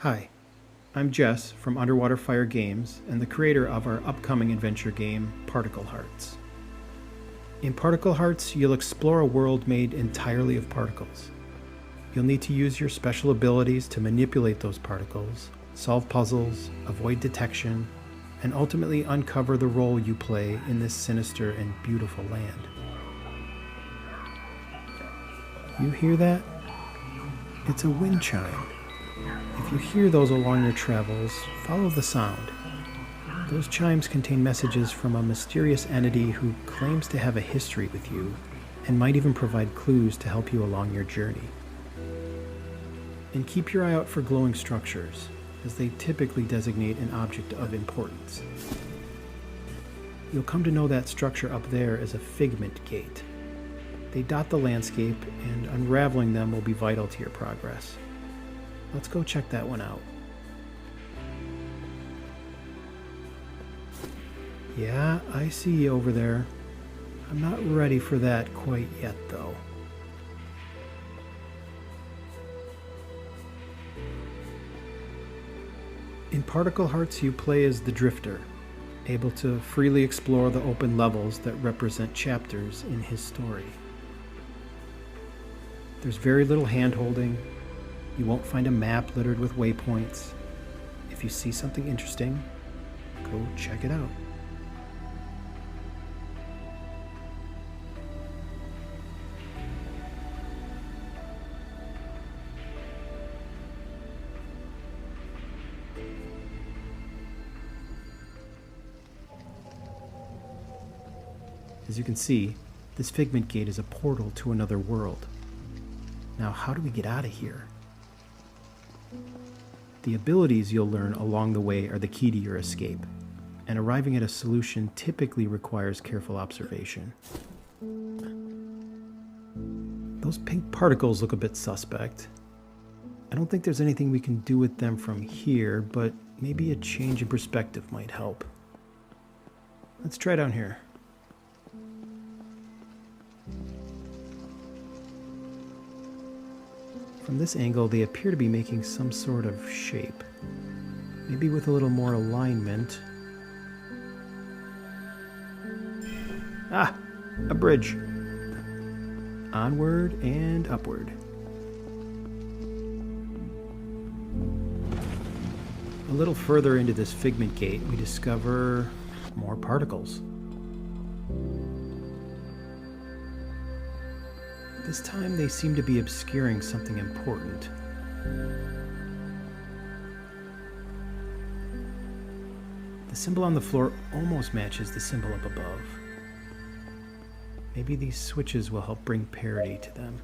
Hi, I'm Jess from Underwater Fire Games and the creator of our upcoming adventure game, Particle Hearts. In Particle Hearts, you'll explore a world made entirely of particles. You'll need to use your special abilities to manipulate those particles, solve puzzles, avoid detection, and ultimately uncover the role you play in this sinister and beautiful land. You hear that? It's a wind chime. If you hear those along your travels, follow the sound. Those chimes contain messages from a mysterious entity who claims to have a history with you and might even provide clues to help you along your journey. And keep your eye out for glowing structures, as they typically designate an object of importance. You'll come to know that structure up there as a figment gate. They dot the landscape, and unraveling them will be vital to your progress. Let's go check that one out. Yeah, I see you over there. I'm not ready for that quite yet, though. In Particle Hearts, you play as the Drifter, able to freely explore the open levels that represent chapters in his story. There's very little hand-holding. You won't find a map littered with waypoints. If you see something interesting, go check it out. As you can see, this Figment Gate is a portal to another world. Now, how do we get out of here? The abilities you'll learn along the way are the key to your escape, and arriving at a solution typically requires careful observation. Those pink particles look a bit suspect. I don't think there's anything we can do with them from here, but maybe a change in perspective might help. Let's try down here. From this angle, they appear to be making some sort of shape. Maybe with a little more alignment. Ah! A bridge. Onward and upward. A little further into this Figment Gate, we discover more particles. This time they seem to be obscuring something important. The symbol on the floor almost matches the symbol up above. Maybe these switches will help bring parity to them.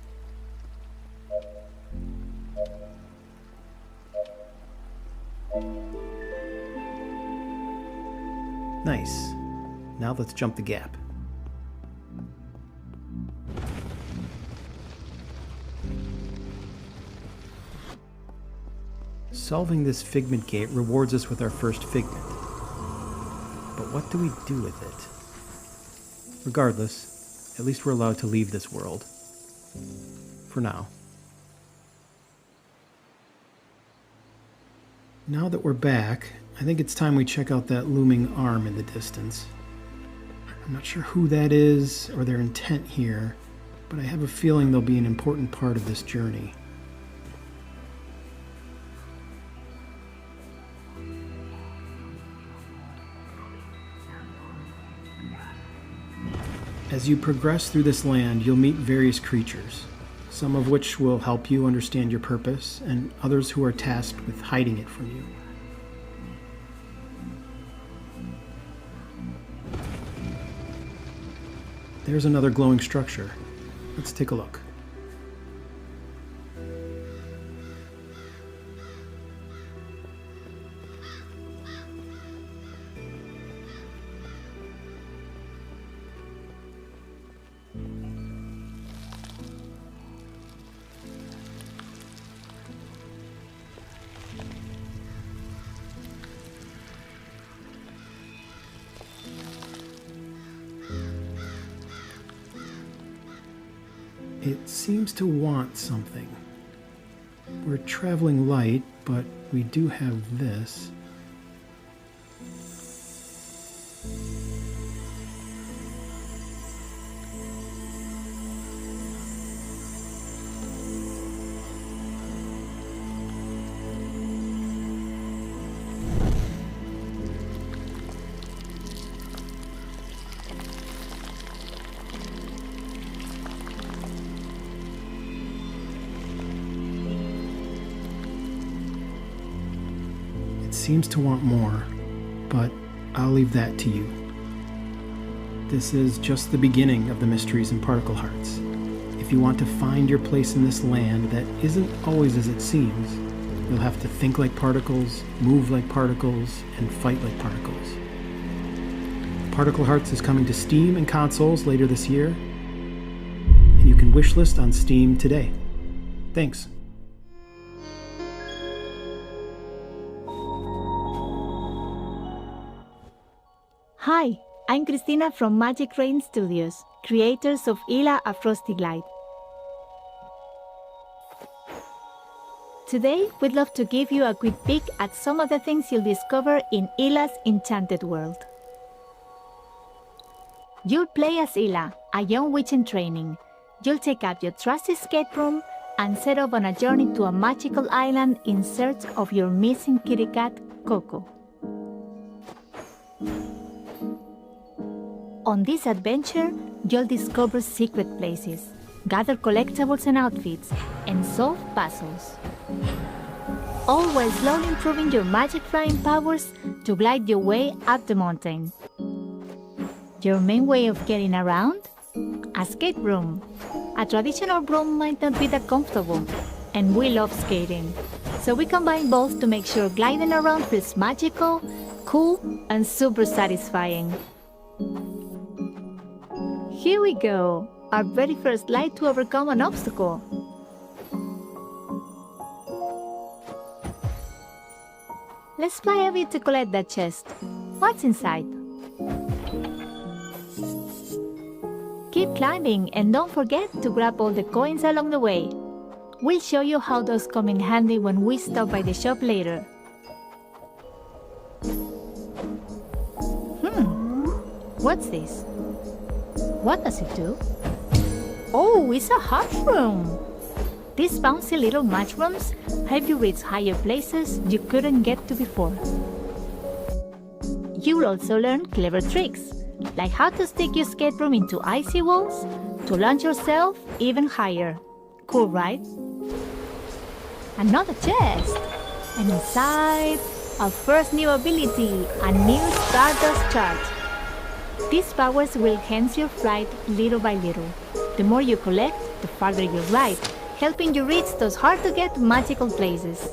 Nice. Now let's jump the gap. Solving this Figment Gate rewards us with our first figment. But what do we do with it? Regardless, at least we're allowed to leave this world. For now. Now that we're back, I think it's time we check out that looming arm in the distance. I'm not sure who that is or their intent here, but I have a feeling they'll be an important part of this journey. As you progress through this land, you'll meet various creatures, some of which will help you understand your purpose, and others who are tasked with hiding it from you. There's another glowing structure. Let's take a look. It seems to want something. We're traveling light, but we do have this. Seems to want more, but I'll leave that to you. This is just the beginning of the mysteries in Particle Hearts. If you want to find your place in this land that isn't always as it seems, you'll have to think like particles, move like particles, and fight like particles. Particle Hearts is coming to Steam and consoles later this year, and you can wishlist on Steam today. Thanks. Hi, I'm Christina from Magic Rain Studios, creators of Ila A Frosty Glide. Today, we'd love to give you a quick peek at some of the things you'll discover in Ila's enchanted world. You'll play as Ila, a young witch in training. You'll take up your trusty escape room and set off on a journey to a magical island in search of your missing kitty cat, Coco. On this adventure, you'll discover secret places, gather collectibles and outfits, and solve puzzles. All while slowly improving your magic flying powers to glide your way up the mountain. Your main way of getting around? A skate room. A traditional broom might not be that comfortable, and we love skating. So we combine both to make sure gliding around feels magical, cool, and super satisfying. Here we go, our very first glide to overcome an obstacle. Let's fly a bit to collect that chest. What's inside? Keep climbing and don't forget to grab all the coins along the way. We'll show you how those come in handy when we stop by the shop later. What's this? What does it do? Oh, it's a hot room! These bouncy little mushrooms help you reach higher places you couldn't get to before. You'll also learn clever tricks, like how to stick your skate room into icy walls to launch yourself even higher. Cool, right? Another chest! And inside, our first new ability, a new Stardust charge. These powers will enhance your flight little by little. The more you collect, the farther you glide, helping you reach those hard-to-get magical places.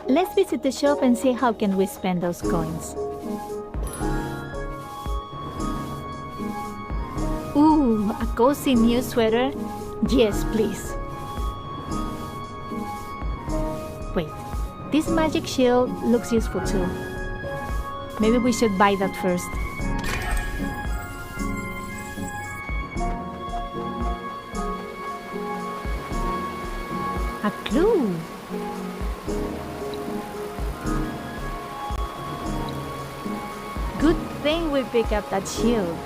Let's visit the shop and see how can we spend those coins. Ooh, a cozy new sweater? Yes, please. Wait, this magic shield looks useful too. Maybe we should buy that first. A clue! Good thing we pick up that shield.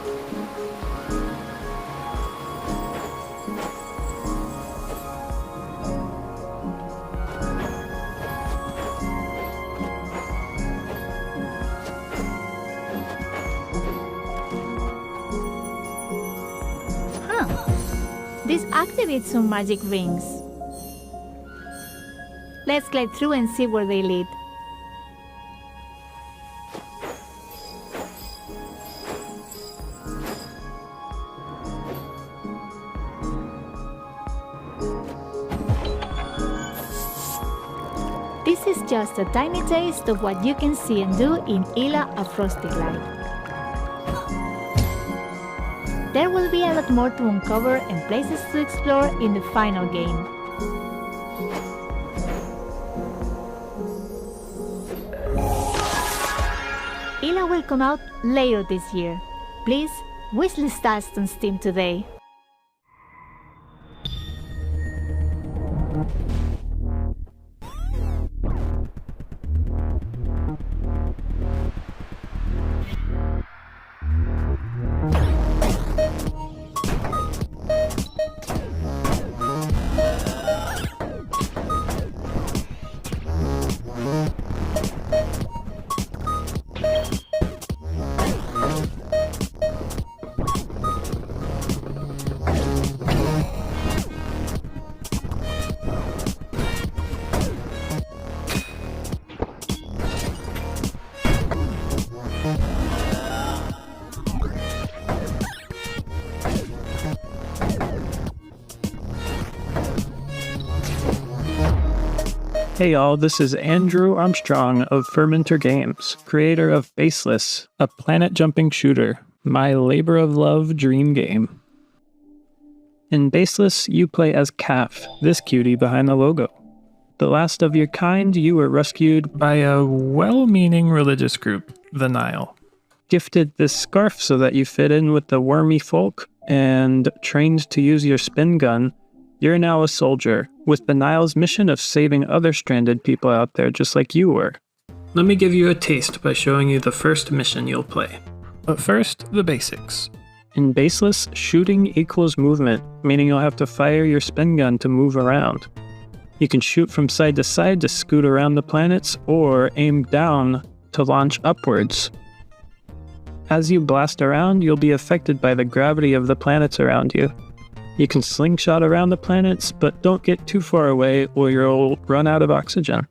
This activates some magic rings. Let's glide through and see where they lead. This is just a tiny taste of what you can see and do in Ila A Frosty Glide. There will be a lot more to uncover and places to explore in the final game. Ila will come out later this year. Please wishlist us on Steam today. Hey y'all, this is Andrew Armstrong of Fermenter Games, creator of Baseless, a planet-jumping shooter, my labor of love dream game. In Baseless, you play as Calf, this cutie behind the logo. The last of your kind, you were rescued by a well-meaning religious group, the Nile. Gifted this scarf so that you fit in with the wormy folk, and trained to use your spin gun, you're now a soldier, with the Nile's mission of saving other stranded people out there just like you were. Let me give you a taste by showing you the first mission you'll play. But first, the basics. In Baseless, shooting equals movement, meaning you'll have to fire your spin gun to move around. You can shoot from side to side to scoot around the planets, or aim down to launch upwards. As you blast around, you'll be affected by the gravity of the planets around you. You can slingshot around the planets, but don't get too far away or you'll run out of oxygen.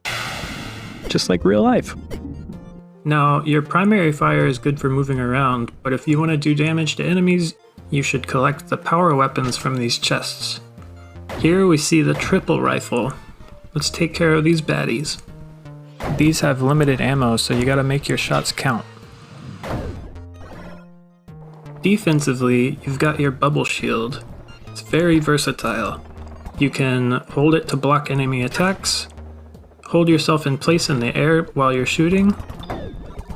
Just like real life. Now, your primary fire is good for moving around, but if you want to do damage to enemies, you should collect the power weapons from these chests. Here we see the triple rifle. Let's take care of these baddies. These have limited ammo, so you gotta make your shots count. Defensively, you've got your bubble shield. It's very versatile. You can hold it to block enemy attacks, hold yourself in place in the air while you're shooting,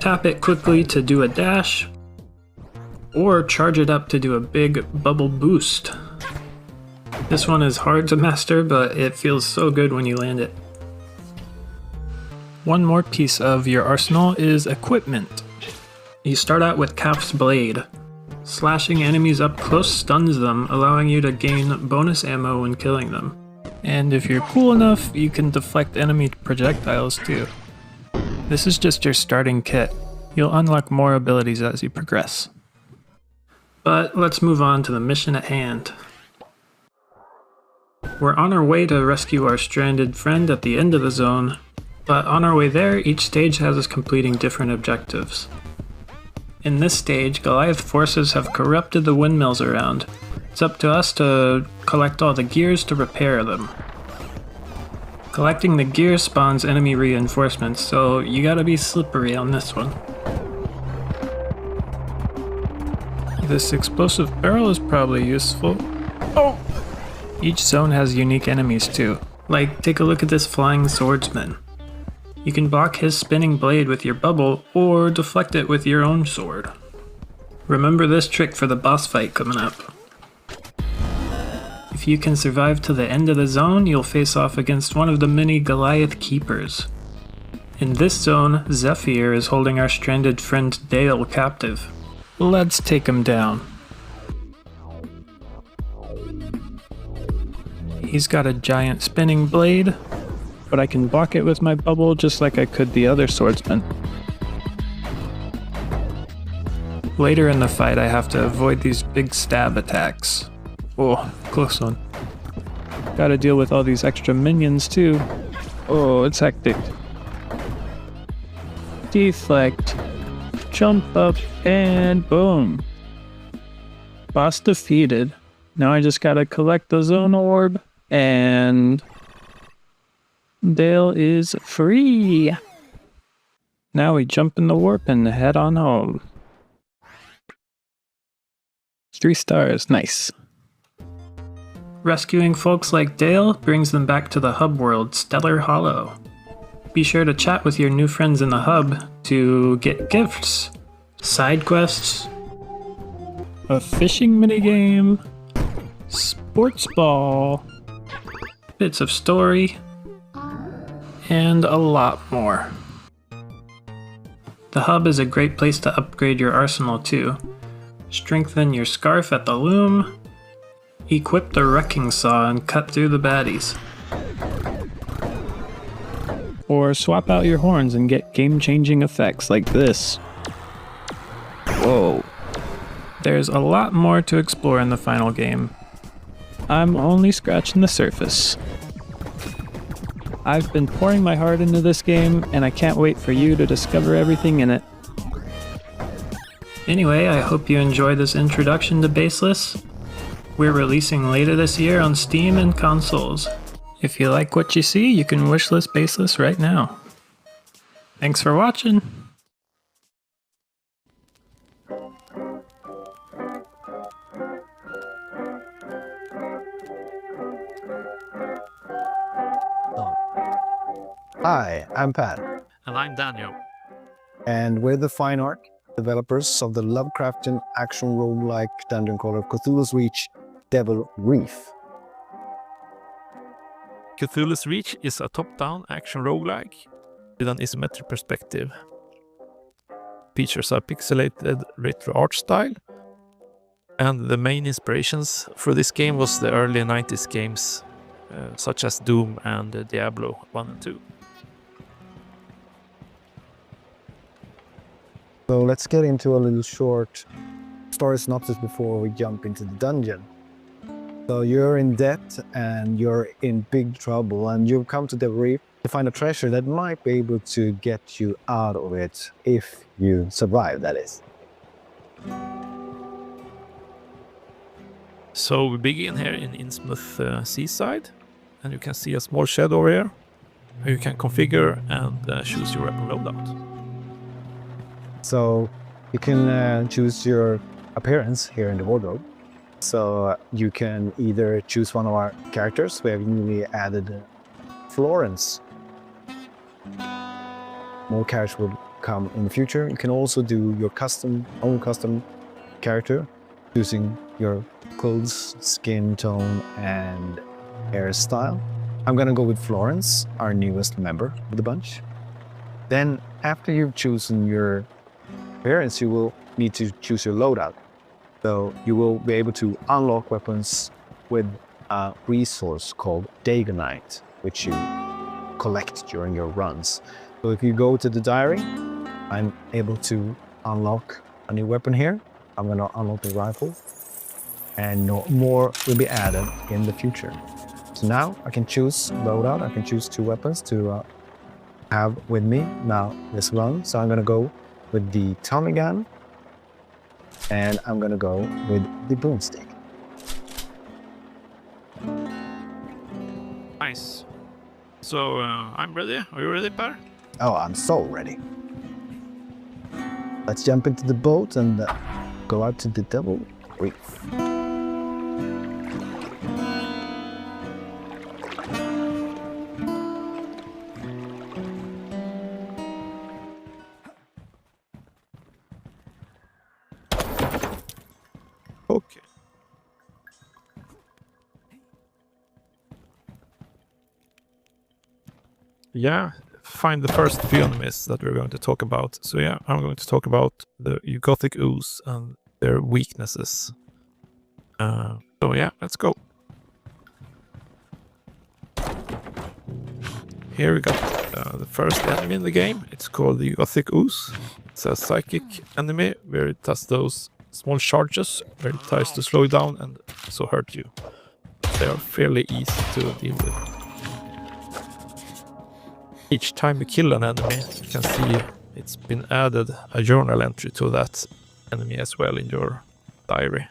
tap it quickly to do a dash, or charge it up to do a big bubble boost. This one is hard to master, but it feels so good when you land it. One more piece of your arsenal is equipment. You start out with Calf's Blade. Slashing enemies up close stuns them, allowing you to gain bonus ammo when killing them. And if you're cool enough, you can deflect enemy projectiles too. This is just your starting kit. You'll unlock more abilities as you progress. But let's move on to the mission at hand. We're on our way to rescue our stranded friend at the end of the zone, but on our way there, each stage has us completing different objectives. In this stage, Goliath forces have corrupted the windmills around. It's up to us to collect all the gears to repair them. Collecting the gears spawns enemy reinforcements, so you gotta be slippery on this one. This explosive barrel is probably useful. Oh! Each zone has unique enemies too. Like, take a look at this flying swordsman. You can block his spinning blade with your bubble, or deflect it with your own sword. Remember this trick for the boss fight coming up. If you can survive to the end of the zone, you'll face off against one of the many Goliath keepers. In this zone, Zephyr is holding our stranded friend Dale captive. Let's take him down. He's got a giant spinning blade, but I can block it with my bubble just like I could the other swordsman. Later in the fight, I have to avoid these big stab attacks. Oh, close one. Gotta deal with all these extra minions too. Oh, it's hectic. Deflect. Jump up, and boom. Boss defeated. Now I just gotta collect the zone orb, and Dale is free. Now we jump in the warp and head on home. 3 stars, nice. Rescuing folks like Dale brings them back to the hub world, Stellar Hollow. Be sure to chat with your new friends in the hub to get gifts, side quests, a fishing minigame, sports ball, bits of story, and a lot more. The hub is a great place to upgrade your arsenal too. Strengthen your scarf at the loom, equip the wrecking saw and cut through the baddies. Or swap out your horns and get game-changing effects like this. Whoa. There's a lot more to explore in the final game. I'm only scratching the surface. I've been pouring my heart into this game, and I can't wait for you to discover everything in it. Anyway, I hope you enjoy this introduction to Baseless. We're releasing later this year on Steam and consoles. If you like what you see, you can wishlist Baseless right now. Thanks for watching! Hi, I'm Pat, And I'm Daniel. and we're the Fine Art developers of the Lovecraftian action roguelike dungeon crawler Cthulhu's Reach Devil Reef. Cthulhu's Reach is a top-down action roguelike with an isometric perspective. Features a pixelated retro art style, and the main inspirations for this game was the early 90s games such as Doom and Diablo 1 and 2. So let's get into a little short story synopsis before we jump into the dungeon. So you're in debt and you're in big trouble, and you've come to the reef to find a treasure that might be able to get you out of it if you survive, that is. So we begin here in Innsmouth seaside, and you can see a small shed over here where you can configure and choose your weapon loadout. So you can choose your appearance here in the wardrobe. So you can either choose one of our characters. We have newly added Florence. More characters will come in the future. You can also do your own custom character, choosing your clothes, skin tone, and hairstyle. I'm gonna go with Florence, our newest member of the bunch. Then after you've chosen your appearance, you will need to choose your loadout. So you will be able to unlock weapons with a resource called Dagonite, which you collect during your runs. So if you go to the diary, I'm able to unlock a new weapon here. I'm going to unlock the rifle, and more will be added in the future. So now I can choose loadout. I can choose 2 weapons to have with me now this run. So I'm going to go with the Tommy gun, and I'm gonna go with the boomstick. Nice. So I'm ready. Are you ready, Per? Oh, I'm so ready. Let's jump into the boat and go out to the Devil Reef. Okay. Yeah, find the first few enemies that we're going to talk about. So yeah, I'm going to talk about the Gothic Ooze and their weaknesses. So yeah, let's go. Here we got the first enemy in the game. It's called the Gothic Ooze. It's a psychic enemy where it does those small charges where it tries to slow you down and so hurt you. They are fairly easy to deal with. Each time you kill an enemy, you can see it's been added a journal entry to that enemy as well in your diary.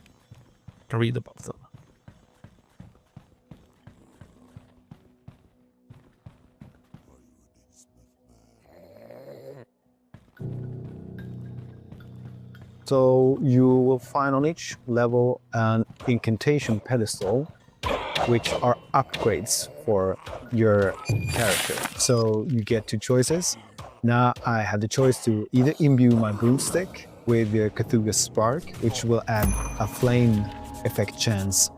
You can read about them. So you will find on each level an incantation pedestal, which are upgrades for your character. So you get 2 choices. Now I have the choice to either imbue my broomstick with the Cthulhu Spark, which will add a flame effect chance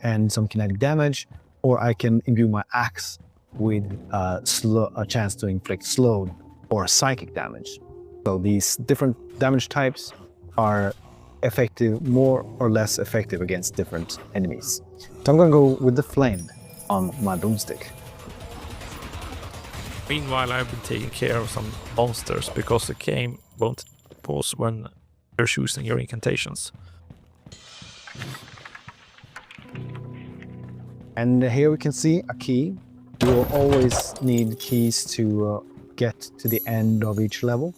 and some kinetic damage, or I can imbue my axe with a chance to inflict slowed or psychic damage. So these different damage types are effective, more or less effective against different enemies. So I'm going to go with the flame on my boomstick. Meanwhile, I've been taking care of some monsters because the game won't pause when you're choosing your incantations. And here we can see a key. You will always need keys to get to the end of each level.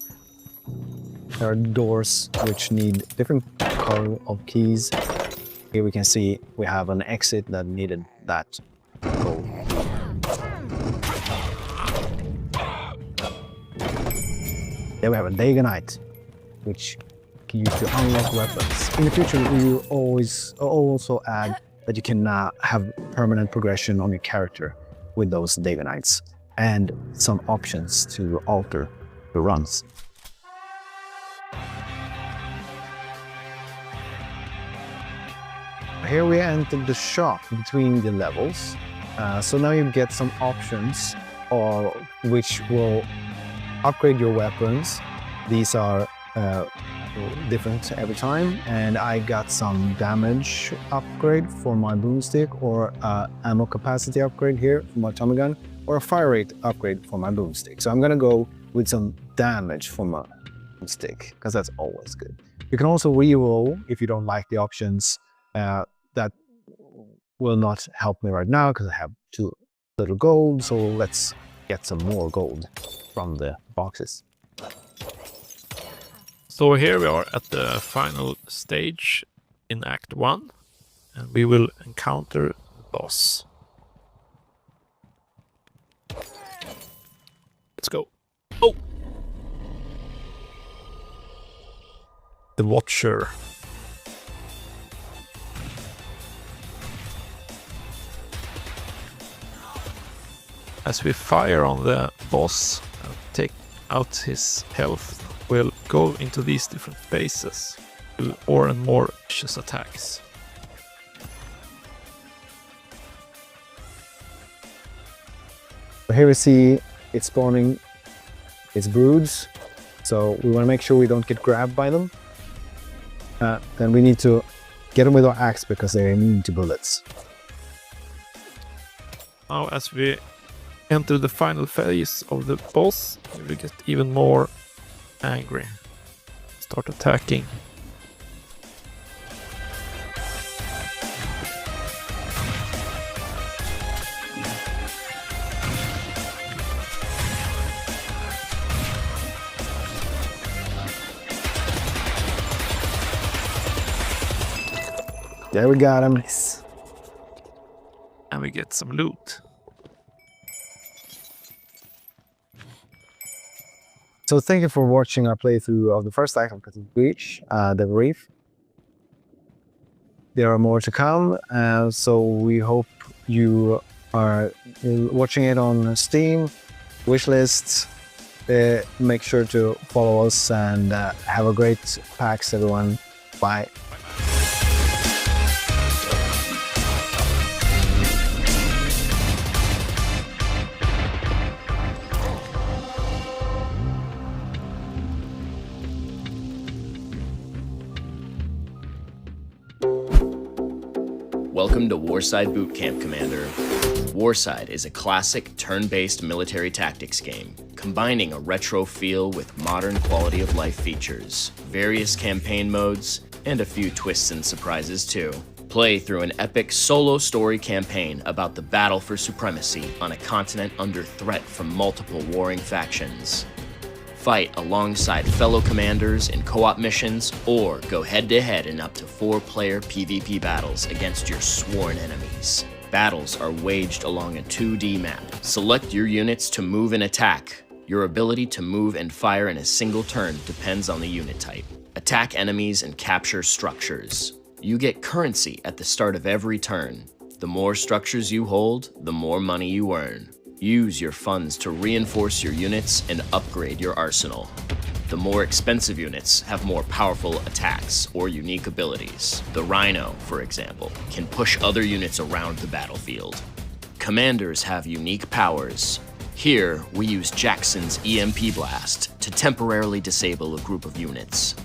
There are doors which need different color of keys. Here we can see we have an exit that needed that gold. There we have a Dagonite, which you can use to unlock weapons. In the future, we will always also add that you can have permanent progression on your character with those Dagonites and some options to alter the runs. Here we entered the shop between the levels. So now you get some options which will upgrade your weapons. These are different every time, and I got some damage upgrade for my boomstick, or ammo capacity upgrade here for my Tommy gun, or a fire rate upgrade for my boomstick. So I'm gonna go with some damage for my boomstick, because that's always good. You can also reroll if you don't like the options. That will not help me right now because I have too little gold, so let's get some more gold from the boxes. So here we are at the final stage in Act 1, and we will encounter the boss. Let's go. Oh! The Watcher. As we fire on the boss and take out his health, we'll go into these different spaces, do more and more vicious attacks. Here we see it spawning its broods, so we want to make sure we don't get grabbed by them. Then we need to get them with our axe because they're immune to bullets. Now as we enter the final phase of the boss, we will get even more angry. Start attacking. There we got him. And we get some loot. So thank you for watching our playthrough of the first act of Cthulhu Breach, The Reef. There are more to come, so we hope you are watching it on Steam, wishlist. Make sure to follow us and have a great PAX, everyone. Bye. Welcome to Warside Boot Camp, Commander. Warside is a classic turn-based military tactics game, combining a retro feel with modern quality of life features, various campaign modes, and a few twists and surprises too. Play through an epic solo story campaign about the battle for supremacy on a continent under threat from multiple warring factions. Fight alongside fellow commanders in co-op missions, or go head-to-head in up to 4-player PvP battles against your sworn enemies. Battles are waged along a 2D map. Select your units to move and attack. Your ability to move and fire in a single turn depends on the unit type. Attack enemies and capture structures. You get currency at the start of every turn. The more structures you hold, the more money you earn. Use your funds to reinforce your units and upgrade your arsenal. The more expensive units have more powerful attacks or unique abilities. The Rhino, for example, can push other units around the battlefield. Commanders have unique powers. Here, we use Jackson's EMP Blast to temporarily disable a group of units.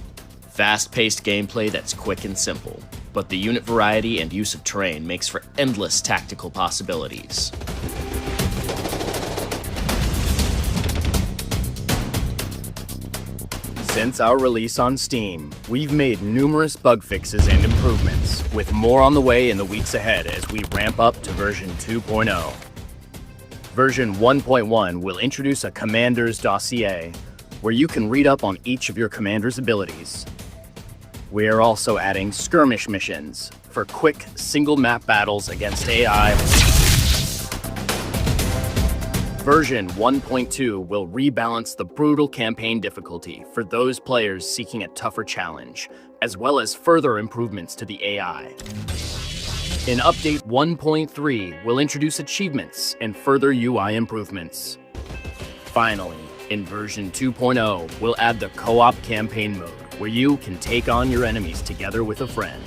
Fast-paced gameplay that's quick and simple, but the unit variety and use of terrain makes for endless tactical possibilities. Since our release on Steam, we've made numerous bug fixes and improvements, with more on the way in the weeks ahead as we ramp up to version 2.0. Version 1.1 will introduce a Commander's Dossier, where you can read up on each of your Commander's abilities. We are also adding skirmish missions for quick single-map battles against AI. Version 1.2 will rebalance the brutal campaign difficulty for those players seeking a tougher challenge, as well as further improvements to the AI. In Update 1.3, we'll introduce achievements and further UI improvements. Finally, in version 2.0, we'll add the co-op campaign mode, where you can take on your enemies together with a friend.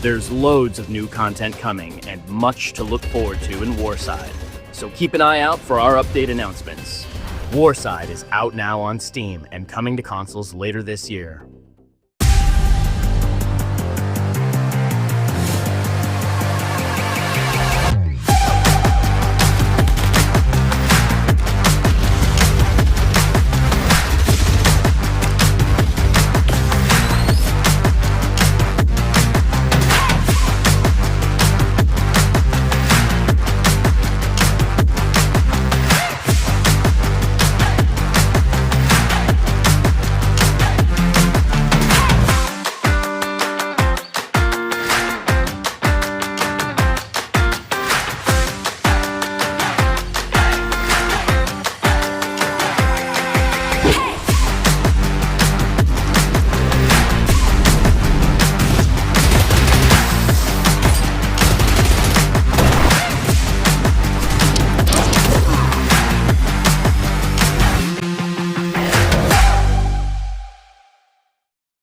There's loads of new content coming and much to look forward to in Warside. So keep an eye out for our update announcements. Warside is out now on Steam and coming to consoles later this year.